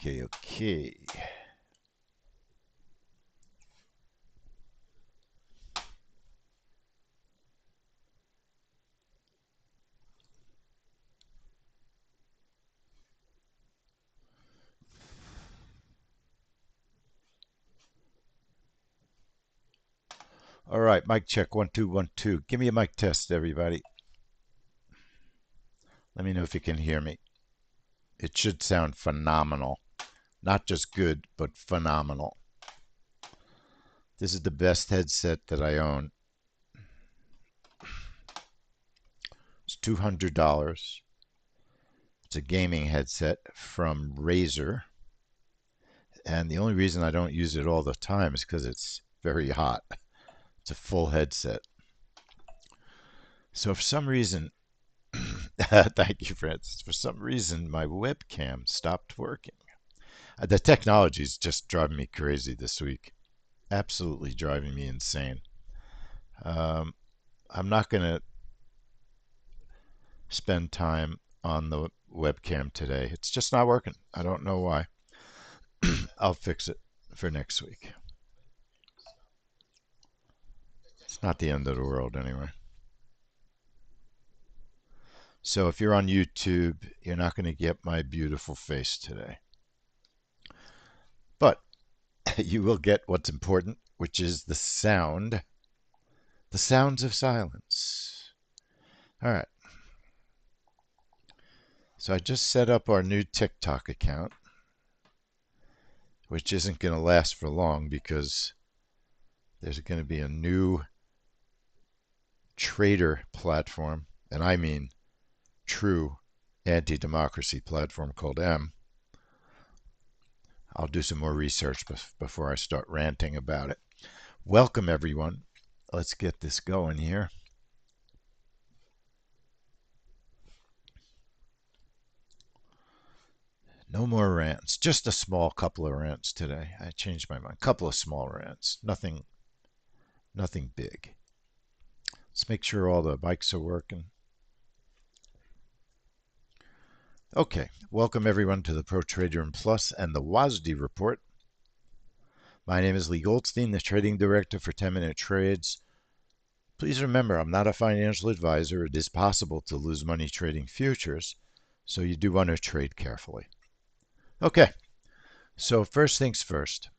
Okay. All right, mic check 1 2 1 2. Give me a mic test, everybody. Let me know if you can hear me. It should sound phenomenal. Not just good, but phenomenal. This is the best headset that I own. It's $200. It's a gaming headset from Razer. And the only reason I don't use it all the time is because it's very hot. It's a full headset. So for some reason, thank you, Francis. For some reason, my webcam stopped working. The technology is just driving me crazy this week. Absolutely driving me insane. Um, I'm not going to spend time on the webcam today. It's just not working. I don't know why. I'll fix it for next week. It's not the end of the world anyway. So if you're on YouTube, you're not going to get my beautiful face today. But you will get what's important, which is the sounds of silence. All right. So I just set up our new TikTok account, which isn't going to last for long because there's going to be a new trader platform, and I mean true anti-democracy platform called M. I'll do some more research before I start ranting about it. Welcome, everyone. Let's get this going here. No more rants. Just a small couple of rants today. I changed my mind. Couple of small rants. Nothing big. Let's make sure all the mics are working. Okay, welcome everyone to the Pro Trader and Plus and the Wasde report. My name is Lee Goldstein, the trading director for 10-minute trades. Please remember, I'm not a financial advisor. It is possible to lose money trading futures, so you do want to trade carefully. Okay, so first things first.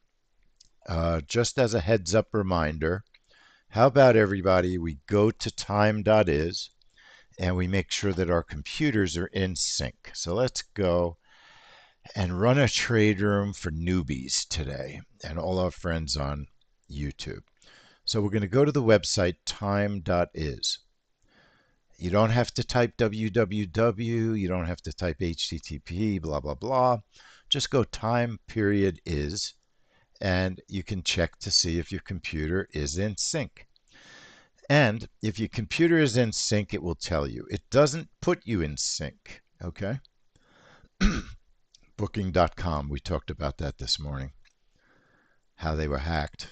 Just as a heads up reminder, how about everybody, we go to time.is and we make sure that our computers are in sync. So let's go and run a trade room for newbies today and all our friends on YouTube. So we're going to go to the website time.is. You don't have to type www, you don't have to type http, blah, blah, blah. Just go time period is, and you can check to see if your computer is in sync. And if your computer is in sync, it will tell you. It doesn't put you in sync, okay? Booking.com, we talked about that this morning, how they were hacked.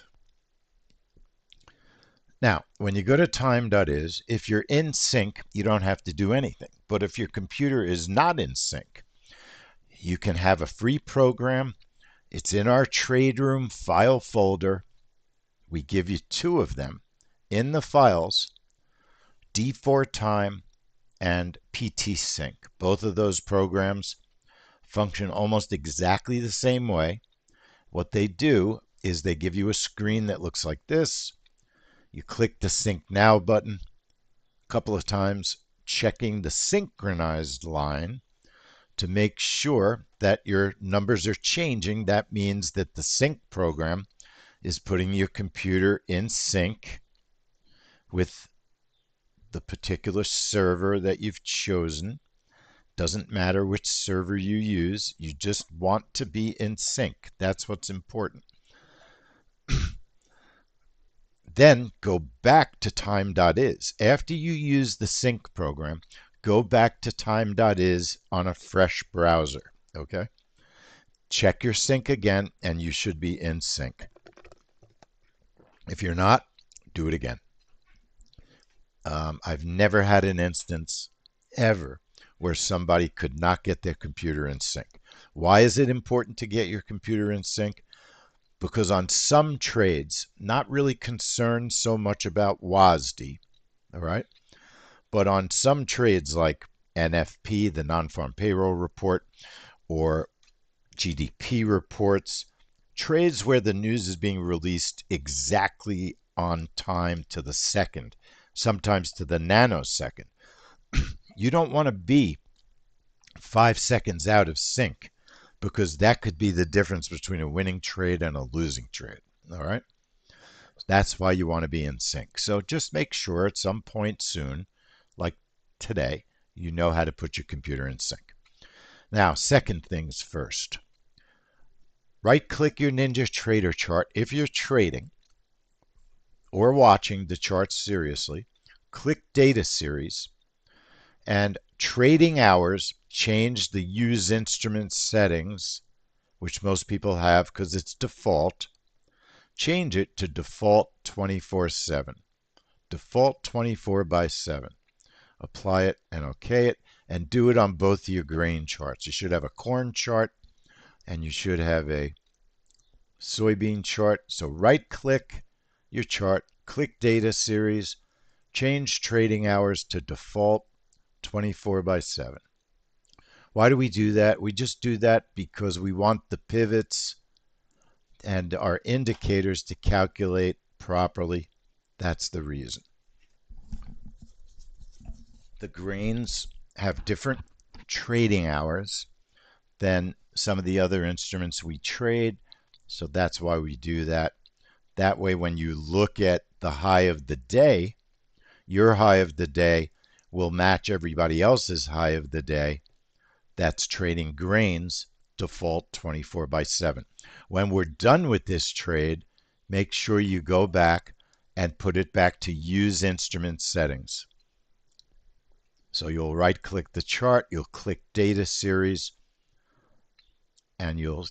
Now, when you go to time.is, if you're in sync, you don't have to do anything. But if your computer is not in sync, you can have a free program. It's in our trade room file folder. We give you two of them in the files, D4 Time and PT Sync. Both of those programs function almost exactly the same way. What they do is they give you a screen that looks like this. You click the Sync Now button a couple of times, checking the synchronized line to make sure that your numbers are changing. That means that the sync program is putting your computer in sync with the particular server that you've chosen. Doesn't matter which server you use, you just want to be in sync. That's what's important. Then go back to time.is. After you use the sync program, go back to time.is on a fresh browser. Okay? Check your sync again, and you should be in sync. If you're not, do it again. I've never had an instance ever where somebody could not get their computer in sync. Why is it important to get your computer in sync? Because on some trades, not really concerned so much about Wasde, all right, but on some trades like NFP, the non-farm payroll report, or GDP reports, trades where the news is being released exactly on time to the second, sometimes to the nanosecond. You don't want to be 5 seconds out of sync because that could be the difference between a winning trade and a losing trade. All right. That's why you want to be in sync. So just make sure at some point soon, like today, you know how to put your computer in sync. Now, second things first. Right click your Ninja Trader chart if you're trading or watching the chart seriously. Click Data Series and Trading Hours. Change the Use Instrument settings, which most people have because it's default. Change it to default 24/7. Default 24/7. Apply it and OK it, and do it on both your grain charts. You should have a corn chart and you should have a soybean chart. So right click your chart, click Data Series, change trading hours to default 24/7. Why do we do that? We just do that because we want the pivots and our indicators to calculate properly. That's the reason. The grains have different trading hours than some of the other instruments we trade, so that's why we do that. That way, when you look at the high of the day, your high of the day will match everybody else's high of the day. That's trading grains, default 24/7. When we're done with this trade, make sure you go back and put it back to use instrument settings. So you'll right click the chart, you'll click Data Series, and you'll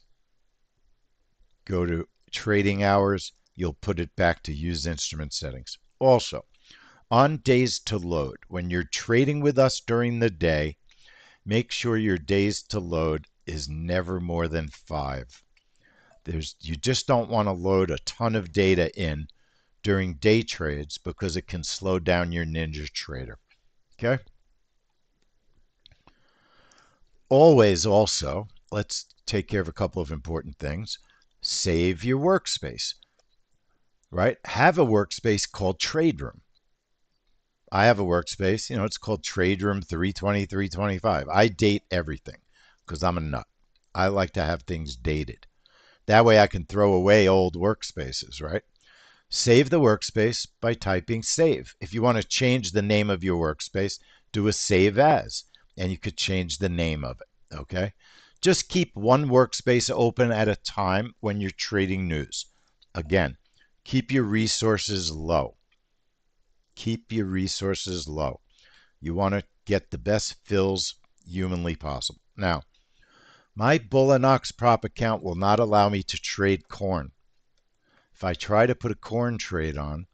go to trading hours. You'll put it back to use instrument settings. Also, on days to load, when you're trading with us during the day, make sure your days to load is never more than 5. You just don't want to load a ton of data in during day trades because it can slow down your Ninja Trader. Okay? Always also, let's take care of a couple of important things. Save your workspace, right? Have a workspace called Trade Room. I have a workspace, it's called Trade Room 320, 325. I date everything because I'm a nut. I like to have things dated. That way I can throw away old workspaces, right? Save the workspace by typing save. If you want to change the name of your workspace, do a save as, and you could change the name of it, okay? Just keep one workspace open at a time when you're trading news. Again, keep your resources low. Keep your resources low. You want to get the best fills humanly possible. Now, my Bull and Ox prop account will not allow me to trade corn. If I try to put a corn trade on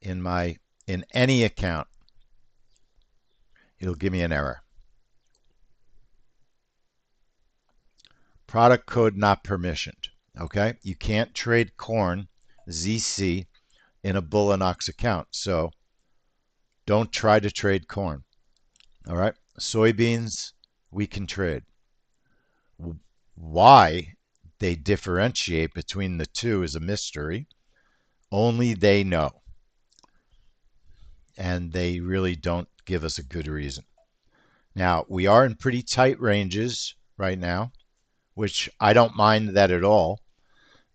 in any account, it'll give me an error. Product code not permissioned. Okay, you can't trade corn ZC in a Bull and Ox account, so don't try to trade corn. All right, soybeans we can trade. Why they differentiate between the two is a mystery. Only they know. And they really don't give us a good reason. Now, we are in pretty tight ranges right now, which I don't mind that at all.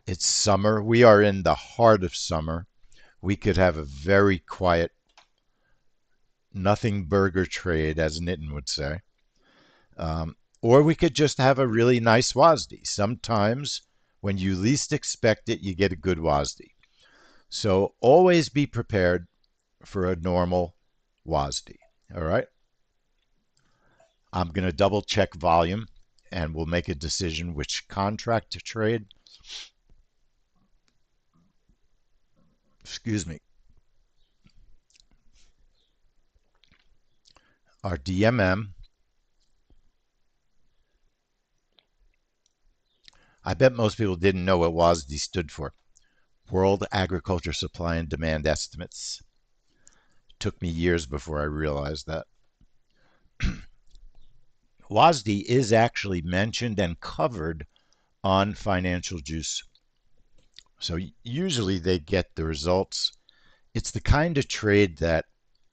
It's summer. We are in the heart of summer. We could have a very quiet, nothing burger trade, as Nitin would say. Or we could just have a really nice Wasde. Sometimes when you least expect it, you get a good Wasde. So always be prepared for a normal Wasde. All right. I'm going to double check volume and we'll make a decision which contract to trade. Excuse me. our DMM. I bet most people didn't know what WASDE stood for. World Agriculture Supply and Demand Estimates. It took me years before I realized that. WASDE is actually mentioned and covered on Financial Juice. So usually they get the results. It's the kind of trade that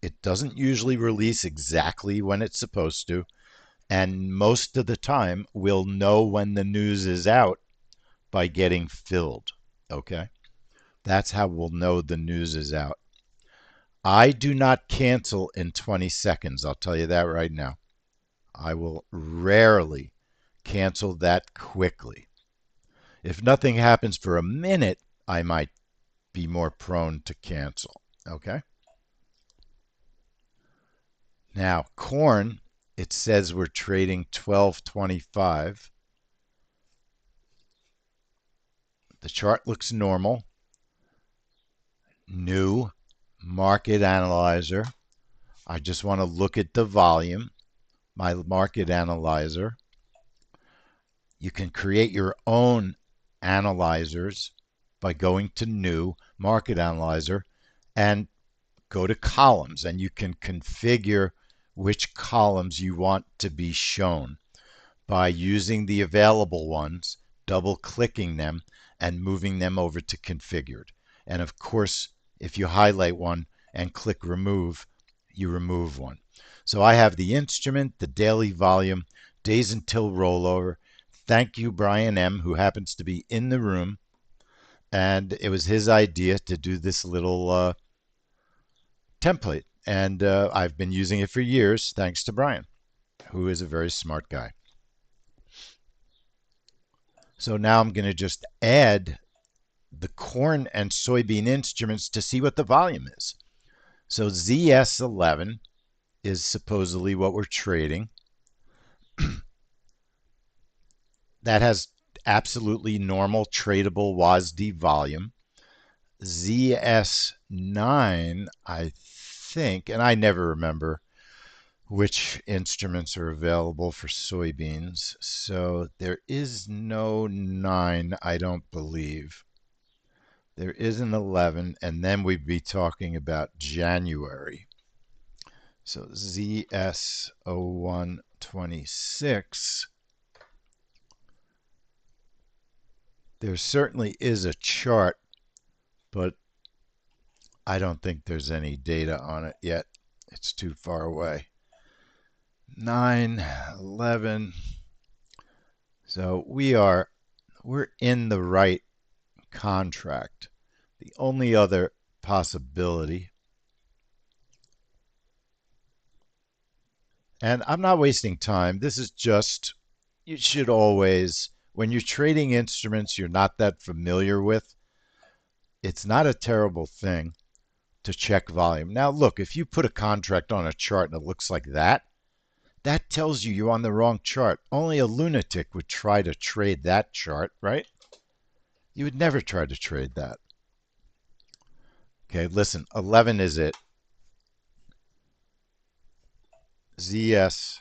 it doesn't usually release exactly when it's supposed to, and most of the time we'll know when the news is out by getting filled. Okay? That's how we'll know the news is out. I do not cancel in 20 seconds. I'll tell you that right now. I will rarely cancel that quickly. If nothing happens for a minute, I might be more prone to cancel. Okay? Now, corn, it says we're trading 12.25. The chart looks normal. New market analyzer. I just want to look at the volume. My market analyzer. You can create your own analyzers by going to new market analyzer and go to columns, and you can configure which columns you want to be shown by using the available ones, double clicking them, and moving them over to configured. And of course, if you highlight one and click remove, you remove one. So I have the instrument, the daily volume, days until rollover. Thank you, Brian M., who happens to be in the room. And it was his idea to do this little template. And I've been using it for years, thanks to Brian, who is a very smart guy. So now I'm going to just add the corn and soybean instruments to see what the volume is. So ZS11 is supposedly what we're trading. That has absolutely normal tradable WASD volume. ZS9, I think, and I never remember which instruments are available for soybeans. So there is no 9, I don't believe. There is an 11, and then we'd be talking about January. So ZS0126. There certainly is a chart, but I don't think there's any data on it yet. It's too far away. 9, 11. So we're in the right contract. The only other possibility, and I'm not wasting time, this is just, you should always, when you're trading instruments you're not that familiar with, it's not a terrible thing to check volume. Now look, if you put a contract on a chart and it looks like that, that tells you you're on the wrong chart. Only a lunatic would try to trade that chart, right? You would never try to trade that. Okay, listen, 11 is it. ZS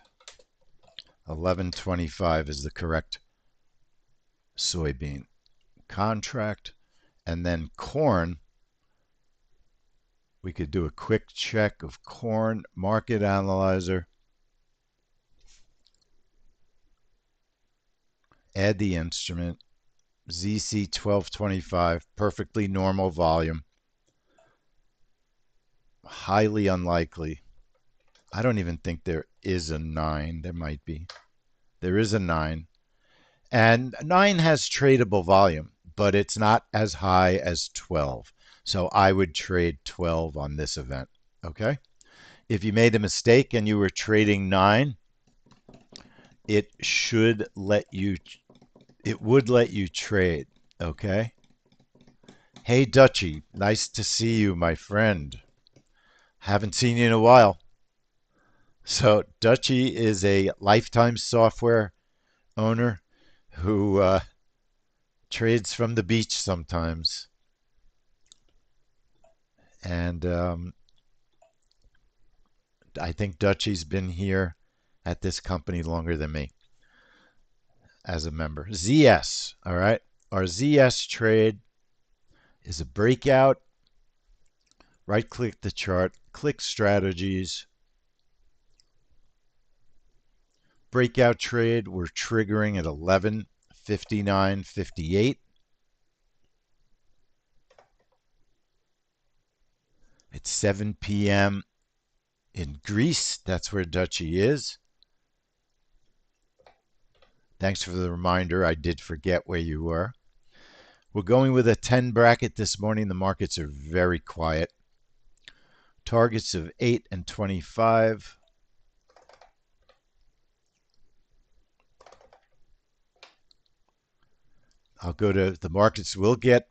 1125 is the correct soybean contract. And then corn, we could do a quick check of corn market analyzer. Add the instrument. ZC 1225, perfectly normal volume. Highly unlikely. I don't even think there is a 9. There might be. There is a 9. And 9 has tradable volume, but it's not as high as 12. So I would trade 12 on this event. Okay? If you made a mistake and you were trading 9, it would let you trade. Okay? Hey Dutchy, nice to see you, my friend. Haven't seen you in a while. So Dutchy is a lifetime software owner who trades from the beach sometimes. And I think Dutchy's been here at this company longer than me as a member. ZS, all right? Our ZS trade is a breakout. Right click the chart, click strategies. Breakout trade, we're triggering at 11:59:58. It's 7 p.m. in Greece. That's where Dutchy is. Thanks for the reminder. I did forget where you were. We're going with a 10 bracket this morning. The markets are very quiet. Targets of 8 and 25. I'll go to the markets will get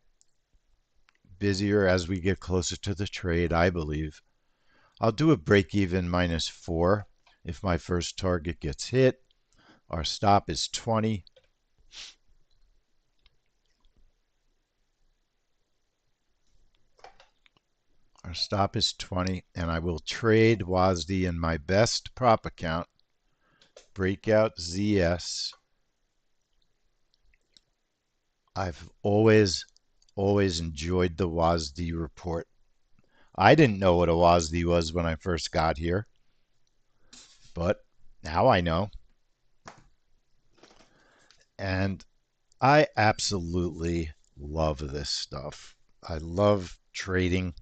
busier as we get closer to the trade, I believe. I'll do a break even -4 if my first target gets hit. Our stop is 20. Our stop is 20, and I will trade Wasde in my best prop account, breakout ZS. I've always enjoyed the Wasde report. I didn't know what a Wasde was when I first got here, but now I know. And I absolutely love this stuff. I love trading.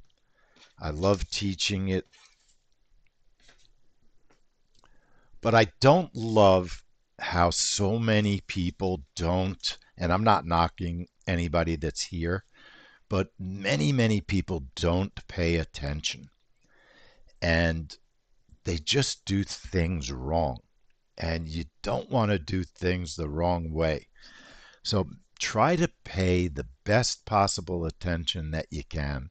I love teaching it. But I don't love how so many people don't, and I'm not knocking anybody that's here, but many people don't pay attention. And they just do things wrong. And you don't want to do things the wrong way. So try to pay the best possible attention that you can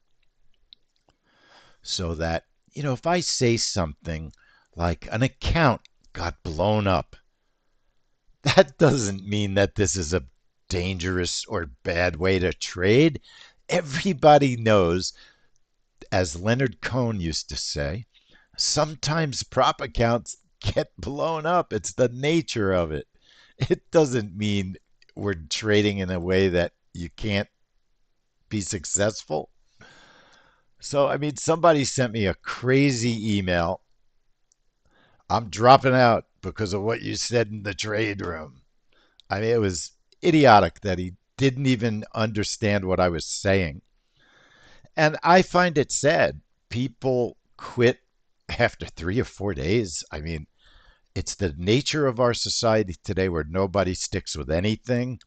so that, if I say something like an account got blown up, that doesn't mean that this is a dangerous or bad way to trade. Everybody knows, as Leonard Cohen used to say, sometimes prop accounts get blown up. It's the nature of it. It doesn't mean we're trading in a way that you can't be successful. So, somebody sent me a crazy email. I'm dropping out because of what you said in the trade room. It was idiotic that he didn't even understand what I was saying. And I find it sad. People quit after 3 or 4 days. It's the nature of our society today where nobody sticks with anything.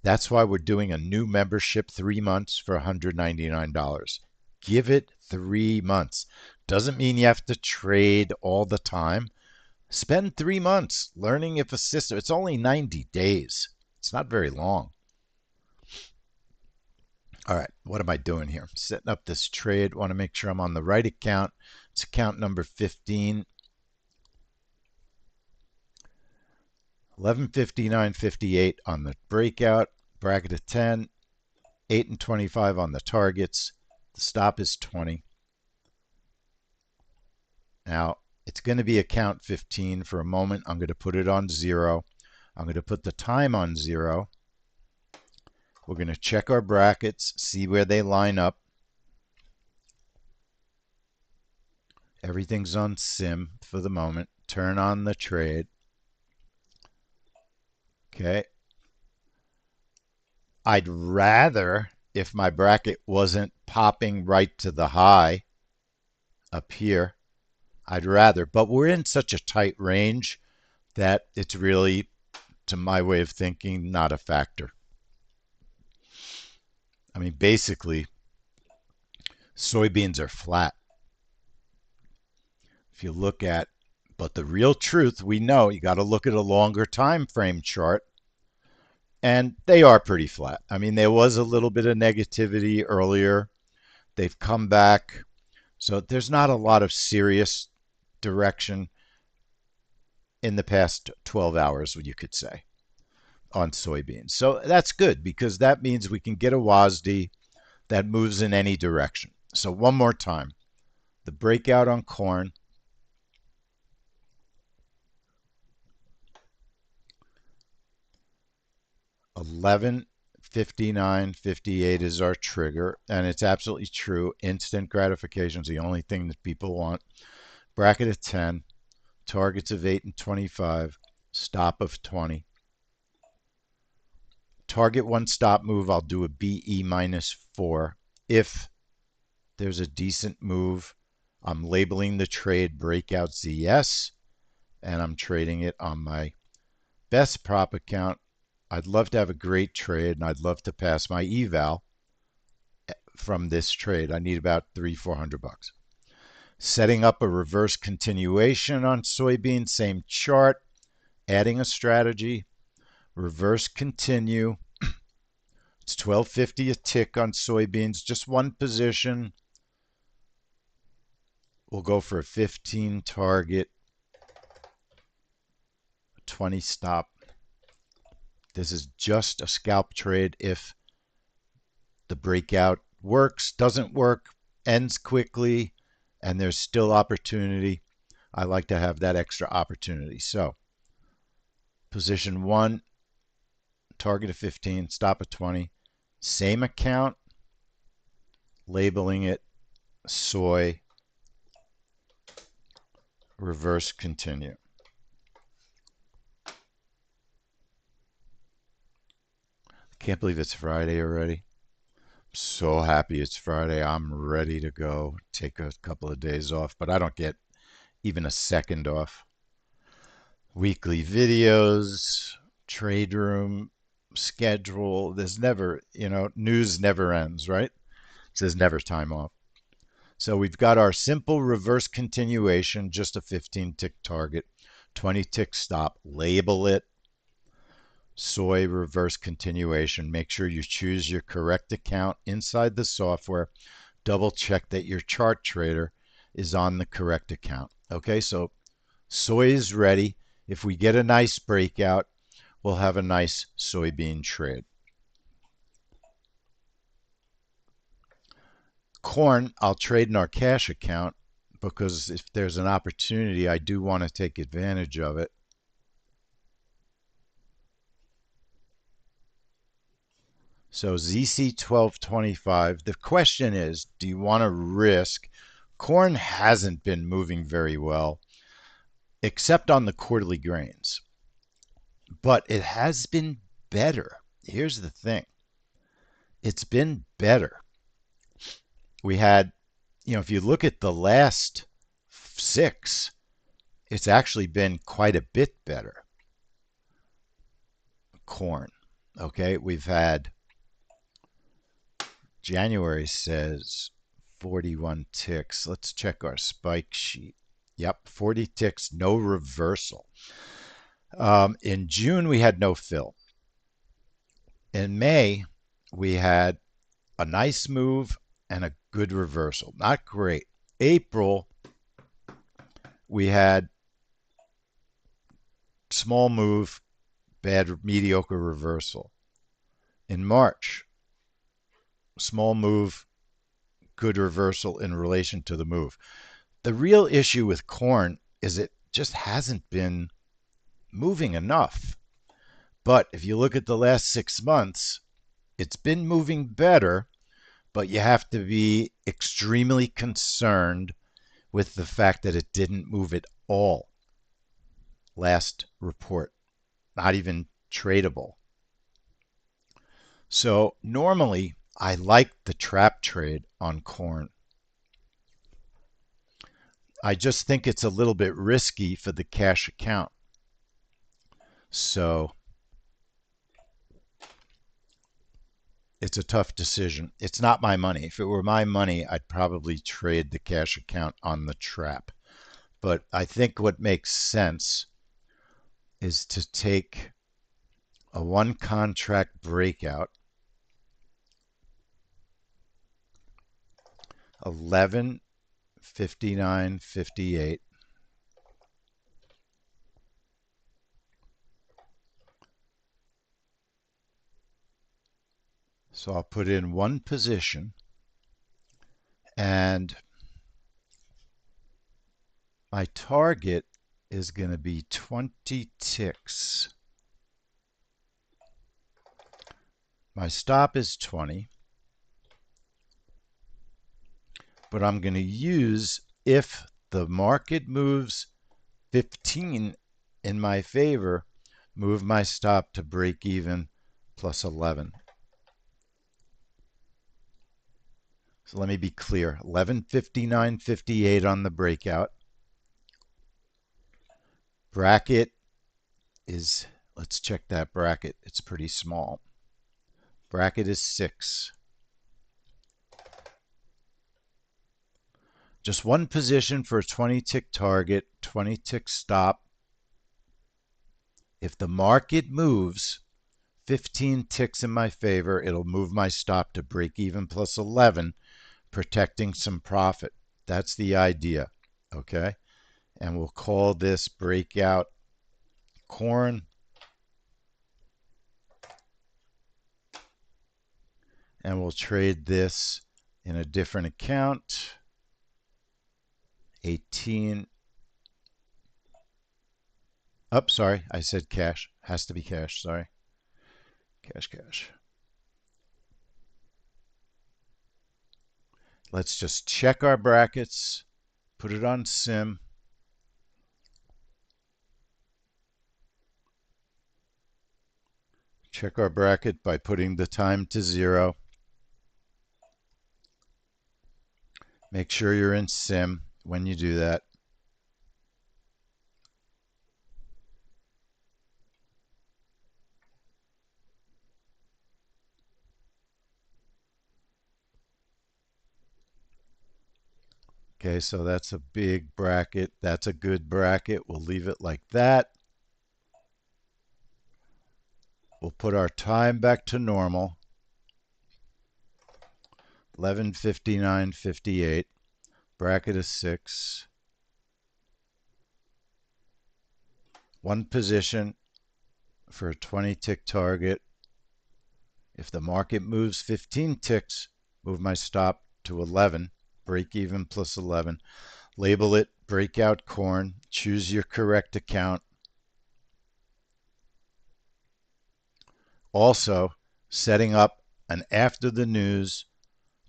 That's why we're doing a new membership, 3 months for $199. Give it 3 months. Doesn't mean you have to trade all the time. Spend 3 months learning if a system, it's only 90 days. It's not very long. All right, what am I doing here? Setting up this trade. Want to make sure I'm on the right account. It's account number 15. 11:59:58 on the breakout. Bracket of 10. 8 and 25 on the targets. The stop is 20. Now, it's going to be account 15 for a moment. I'm going to put it on 0. I'm going to put the time on 0. We're going to check our brackets, see where they line up. Everything's on sim for the moment. Turn on the trade. Okay. I'd rather, if my bracket wasn't popping right to the high up here, I'd rather, but we're in such a tight range that it's really, to my way of thinking, not a factor. Basically, soybeans are flat. If you look at, but the real truth, we know you got to look at a longer time frame chart, and they are pretty flat. There was a little bit of negativity earlier. They've come back. So there's not a lot of serious direction in the past 12 hours, you could say, on soybeans. So that's good because that means we can get a Wasde that moves in any direction. So one more time, the breakout on corn, 11:59:58 is our trigger, and it's absolutely true. Instant gratification is the only thing that people want. Bracket of 10, targets of 8 and 25, stop of 20. Target one stop move, I'll do a BE -4. If there's a decent move, I'm labeling the trade breakout ZS, and I'm trading it on my best prop account. I'd love to have a great trade, and I'd love to pass my eval from this trade. I need about $300-400. Setting up a reverse continuation on soybean, same chart, adding a strategy, reverse continue. It's 12.50 a tick on soybeans, just one position. We'll go for a 15 target, 20 stop. This is just a scalp trade. If the breakout works, doesn't work, ends quickly, and there's still opportunity, I like to have that extra opportunity. So position 1, target of 15, stop at 20. Same account, labeling it soy, reverse continue. Can't believe it's Friday already. So happy it's Friday. I'm ready to go take a couple of days off, but I don't get even a second off. Weekly videos, trade room, schedule. There's never, news never ends, right? So there's never time off. So we've got our simple reverse continuation, just a 15 tick target, 20 tick stop, label it soy reverse continuation. Make sure you choose your correct account inside the software. Double check that your chart trader is on the correct account. Okay, so soy is ready. If we get a nice breakout, we'll have a nice soybean trade. Corn, I'll trade in our cash account because if there's an opportunity, I do want to take advantage of it. So ZC 1225, the question is, do you want to risk? Corn hasn't been moving very well, except on the quarterly grains, but it has been better. Here's the thing. It's been better. We had, if you look at the last 6, it's actually been quite a bit better. Corn. Okay, we've had January says 41 ticks. Let's check our spike sheet. Yep, 40 ticks, no reversal. In June, we had no fill. In May, we had a nice move and a good reversal. Not great. April, we had small move, bad, mediocre reversal. In March, small move, good reversal in relation to the move. The real issue with corn is it just hasn't been moving enough. But if you look at the last 6 months, it's been moving better, but you have to be extremely concerned with the fact that it didn't move at all last report, not even tradable. So normally I like the trap trade on corn. I just think it's a little bit risky for the cash account. So it's a tough decision. It's not my money. If it were my money, I'd probably trade the cash account on the trap. But I think what makes sense is to take a one contract breakout, 11:59:58. So I'll put in one position, and my target is going to be 20 ticks. My stop is 20, but I'm going to use if the market moves 15 in my favor, move my stop to break even plus 11. So let me be clear, 11.59.58 on the breakout. Bracket is, let's check that bracket. It's pretty small. Bracket is 6. Just one position for a 20 tick target, 20 tick stop. If the market moves 15 ticks in my favor, it'll move my stop to break even plus 11, protecting some profit. That's the idea, okay? And we'll call this breakout corn. And we'll trade this in a different account. 18. Oh, sorry, I said cash. Has to be cash, sorry. Cash. Let's just check our brackets, put it on sim. Check our bracket by putting the time to 0. Make sure you're in sim when you do that. Okay, so that's a big bracket. That's a good bracket. We'll leave it like that. We'll put our time back to normal. 11:59:58. Bracket is 6. One position for a 20 tick target. If the market moves 15 ticks, move my stop to 11. Break even plus 11. Label it breakout corn. Choose your correct account. Also, setting up an after the news,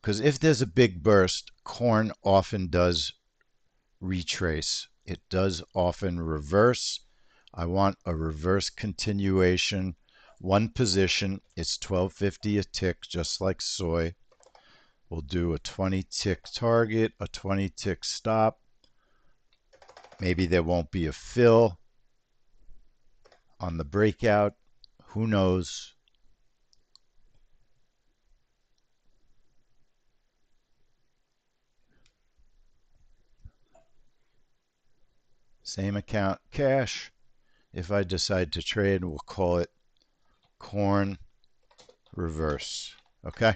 because if there's a big burst, corn often does retrace. It does often reverse. I want a reverse continuation. One position, it's 12.50 a tick, just like soy. We'll do a 20 tick target, a 20 tick stop. Maybe there won't be a fill on the breakout. Who knows? Same account, cash. If I decide to trade, we'll call it corn reverse. Okay?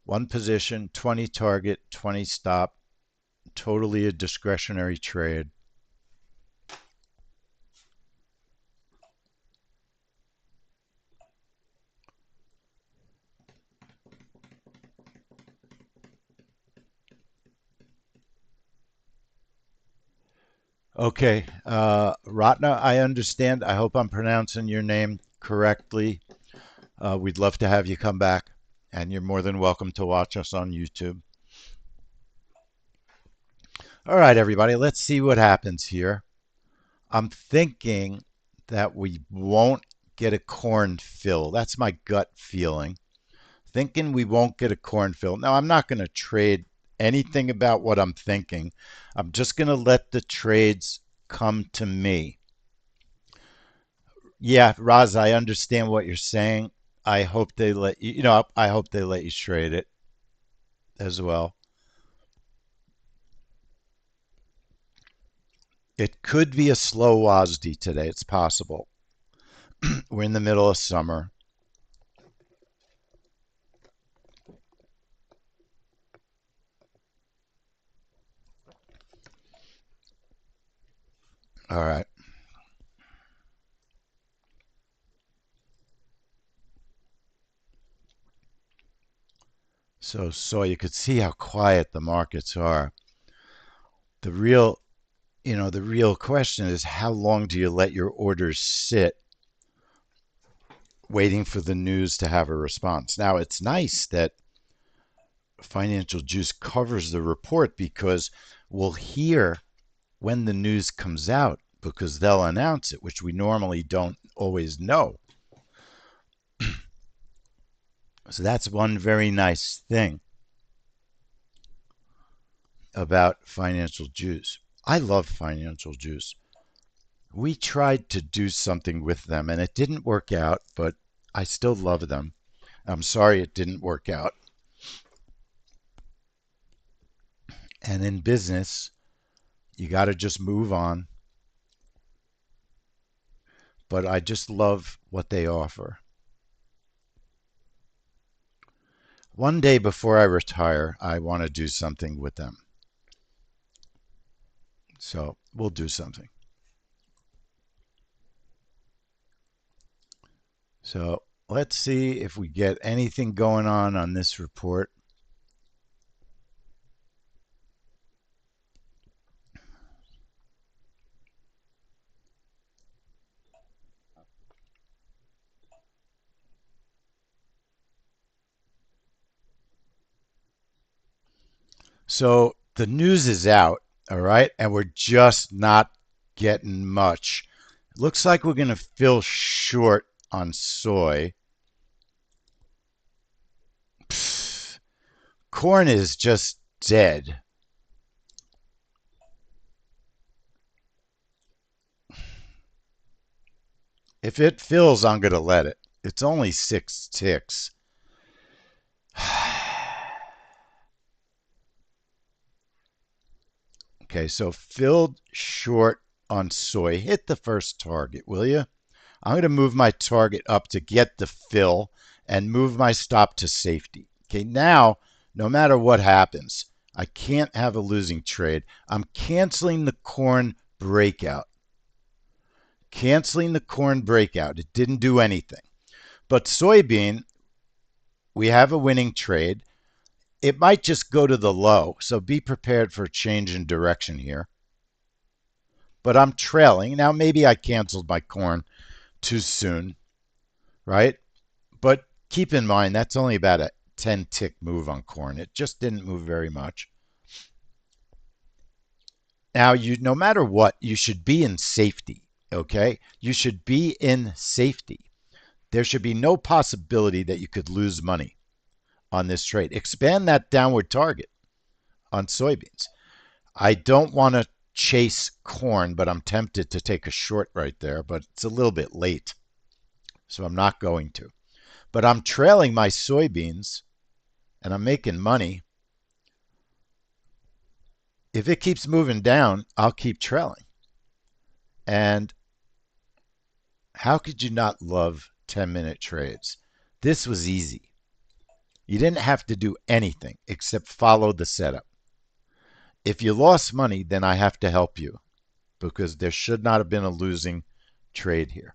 One position, 20 target, 20 stop. Totally a discretionary trade. Okay, Ratna, I understand. I hope I'm pronouncing your name correctly. We'd love to have you come back, and you're more than welcome to watch us on YouTube. All right, everybody, let's see what happens here. I'm thinking that we won't get a corn fill. That's my gut feeling. Thinking we won't get a corn fill. Now, I'm not going to trade anything about what I'm thinking. I'm just going to let the trades come to me. Yeah, Raz, I understand what you're saying. I hope they let you, I hope they let you trade it as well. It could be a slow Wasde today. It's possible. We're in the middle of summer. All right. So you could see how quiet the markets are. The real, the real question is how long do you let your orders sit waiting for the news to have a response. Now, it's nice that Financial Juice covers the report because we'll hear when the news comes out because they'll announce it, which we normally don't always know. So that's one very nice thing about Financial Juice. I love Financial Juice. We tried to do something with them and it didn't work out, but I still love them. I'm sorry it didn't work out. And in business, you got to just move on. But I just love what they offer. One day before I retire, I want to do something with them. So we'll do something. So let's see if we get anything going on this report. So the news is out, all right, and we're just not getting much. Looks like we're going to fill short on soy. Pfft, corn is just dead. If it fills, I'm going to let it. It's only 6 ticks. Okay, so filled short on soy. Hit the first target, will you? I'm going to move my target up to get the fill and move my stop to safety. Okay, now, no matter what happens, I can't have a losing trade. I'm canceling the corn breakout. Canceling the corn breakout. It didn't do anything. But soybean, we have a winning trade. It might just go to the low, so be prepared for a change in direction here. But I'm trailing. Now, maybe I canceled my corn too soon, right? But keep in mind, that's only about a 10 tick move on corn. It just didn't move very much. Now, no matter what, you should be in safety, okay? You should be in safety. There should be no possibility that you could lose money on this trade. Expand that downward target on soybeans. I don't want to chase corn, but I'm tempted to take a short right there, but it's a little bit late. So I'm not going to. But I'm trailing my soybeans and I'm making money. If it keeps moving down, I'll keep trailing. And how could you not love 10-minute trades? This was easy. You didn't have to do anything except follow the setup. If you lost money, then I have to help you because there should not have been a losing trade here.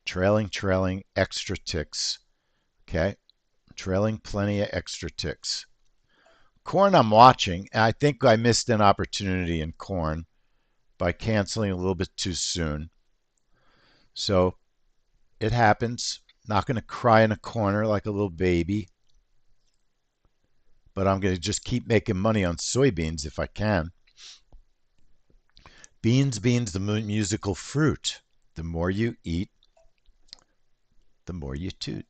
Trailing, extra ticks. Okay, trailing plenty of extra ticks. Corn I'm watching, and I think I missed an opportunity in corn by canceling a little bit too soon. So it happens. Not going to cry in a corner like a little baby, but I'm going to just keep making money on soybeans if I can. Beans, the musical fruit. The more you eat, the more you toot.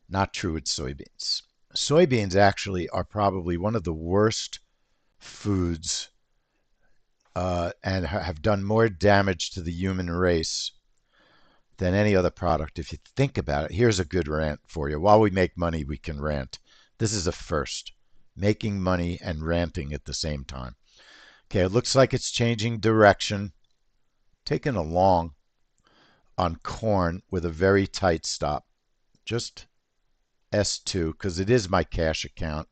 Not true with soybeans. Soybeans actually are probably one of the worst foods and have done more damage to the human race than any other product. If you think about it, here's a good rant for you. While we make money, we can rant. This is a first, making money and ranting at the same time. Okay, it looks like it's changing direction. Taking a long on corn with a very tight stop. Just S2 because it is my cash account.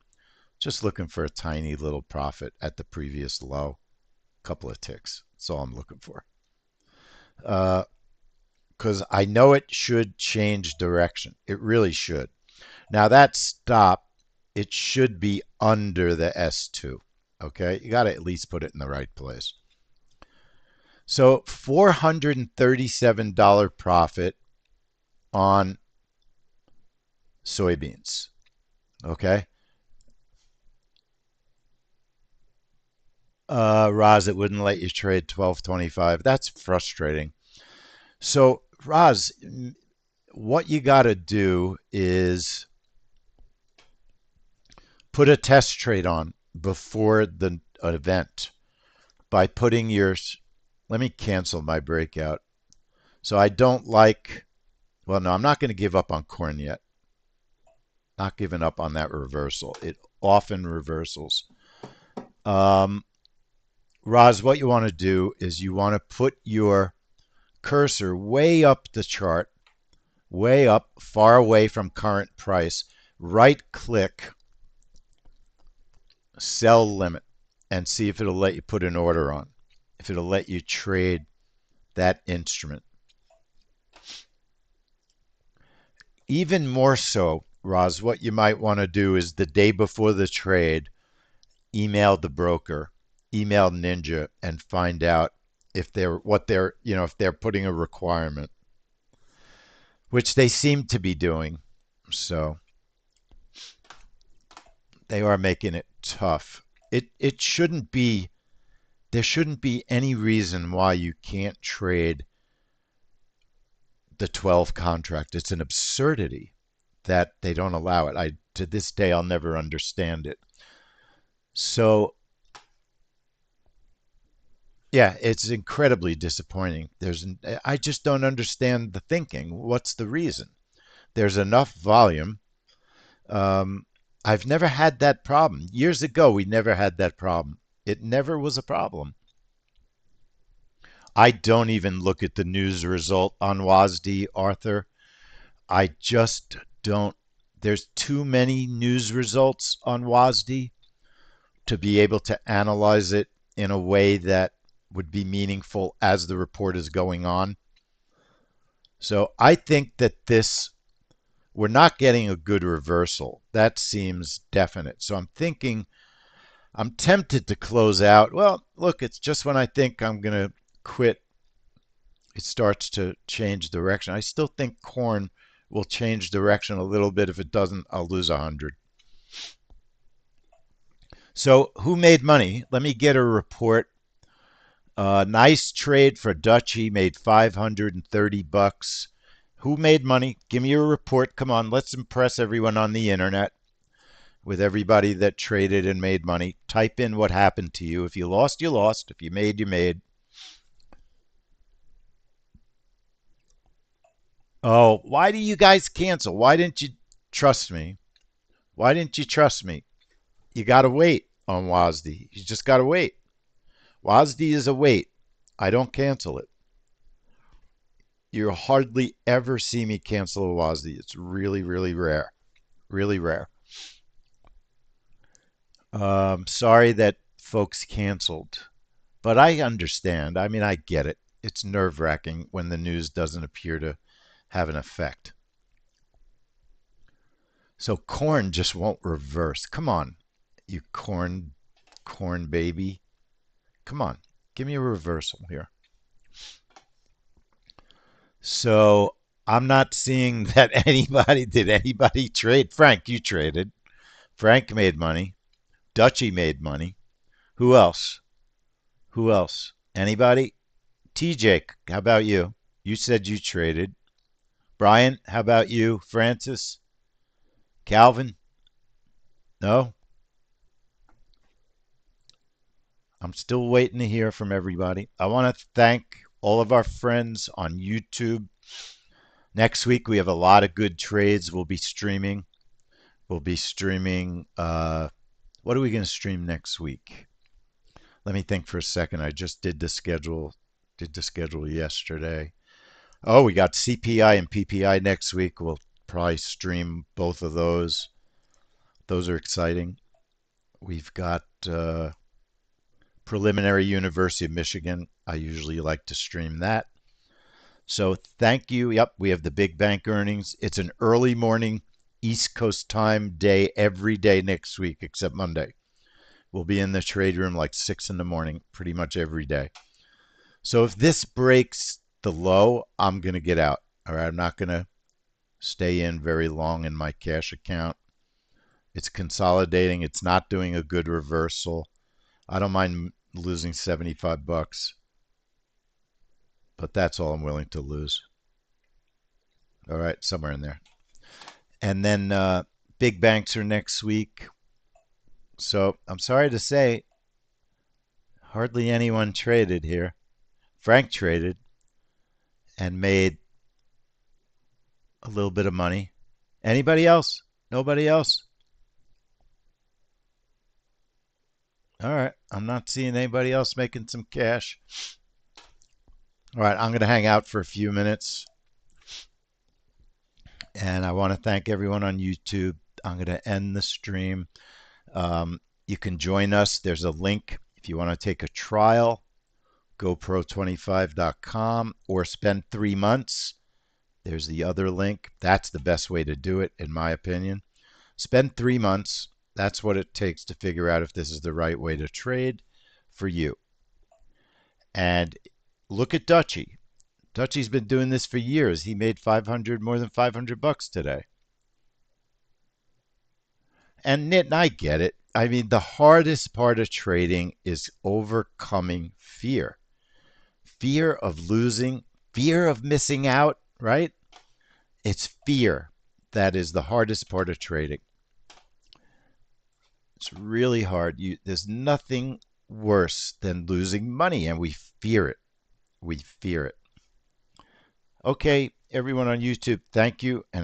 Just looking for a tiny little profit at the previous low. Couple of ticks. That's all I'm looking for. Because I know it should change direction. It really should. Now that stop, it should be under the S2. Okay, you got to at least put it in the right place. So $437 profit on soybeans. Okay. Roz, it wouldn't let you trade 12.25. That's frustrating. So, Roz, what you got to do is put a test trade on before the event by putting your. Let me cancel my breakout. So I don't like. Well, no, I'm not going to give up on corn yet. Not giving up on that reversal. It often reversals. Um, Roz, what you want to do is you want to put your cursor way up the chart, way up, far away from current price. Right click, sell limit, and see if it'll let you put an order on, if it'll let you trade that instrument. Even more so, Roz, what you might want to do is the day before the trade, email the broker, email Ninja, and find out if if they're putting a requirement, which they seem to be doing. So they are making it tough. It shouldn't be there shouldn't be any reason why you can't trade the 12 contract. It's an absurdity that they don't allow it. I to this day I'll never understand it. So yeah, it's incredibly disappointing. I just don't understand the thinking. What's the reason? There's enough volume. Um, I've never had that problem. Years ago, we never had that problem. It never was a problem. I don't even look at the news result on WASD, Arthur. I just don't. There's too many news results on WASD to be able to analyze it in a way that would be meaningful as the report is going on. So I think that we're not getting a good reversal. That seems definite. So I'm tempted to close out. Well, look, it's just when I think I'm going to quit, it starts to change direction. I still think corn will change direction a little bit. If it doesn't, I'll lose 100. So who made money? Let me get a report. Nice trade for Dutchy, made 530 bucks. Who made money? Give me a report. Come on, let's impress everyone on the internet with everybody that traded and made money. Type in what happened to you. If you lost, you lost. If you made, you made. Oh, why do you guys cancel? Why didn't you trust me? Why didn't you trust me? You got to wait on WASD. You just got to wait. WASD is a wait. I don't cancel it. You hardly ever see me cancel a WASD. It's really, really rare. Really rare. Sorry that folks canceled, but I understand. I mean, I get it. It's nerve wracking when the news doesn't appear to have an effect. So corn just won't reverse. Come on, you corn baby. Come on, give me a reversal here. So I'm not seeing that did anybody trade? Frank, you traded. Frank made money. Dutchy made money. Who else? Who else? Anybody? TJ, how about you? You said you traded. Brian, how about you? Francis? Calvin? No? I'm still waiting to hear from everybody. I want to thank all of our friends on YouTube. Next week, we have a lot of good trades we'll be streaming. We'll be streaming. What are we going to stream next week? Let me think for a second. I just did the schedule yesterday. Oh, we got CPI and PPI next week. We'll probably stream both of those. Those are exciting. We've got preliminary University of Michigan. I usually like to stream that. So thank you. Yep, we have the big bank earnings. It's an early morning East Coast time day every day next week except Monday. We'll be in the trade room like 6 in the morning pretty much every day. So if this breaks the low, I'm going to get out. All right, I'm not going to stay in very long in my cash account. It's consolidating. It's not doing a good reversal. I don't mind losing 75 bucks, but that's all I'm willing to lose. All right, somewhere in there. And then big banks are next week. So I'm sorry to say, hardly anyone traded here. Frank traded and made a little bit of money. Anybody else? Nobody else? All right. I'm not seeing anybody else making some cash. All right. I'm going to hang out for a few minutes. And I want to thank everyone on YouTube. I'm going to end the stream. You can join us. There's a link if you want to take a trial. GoPro25.com or spend 3 months. There's the other link. That's the best way to do it, in my opinion. Spend 3 months. That's what it takes to figure out if this is the right way to trade for you. And look at Dutchy. Dutchy's been doing this for years. He made 500, more than 500 bucks today. And Nit, I get it. I mean, the hardest part of trading is overcoming fear. Fear of losing, fear of missing out, right? It's fear that is the hardest part of trading. It's really hard. There's nothing worse than losing money, and we fear it. We fear it. Okay, everyone on YouTube, thank you. And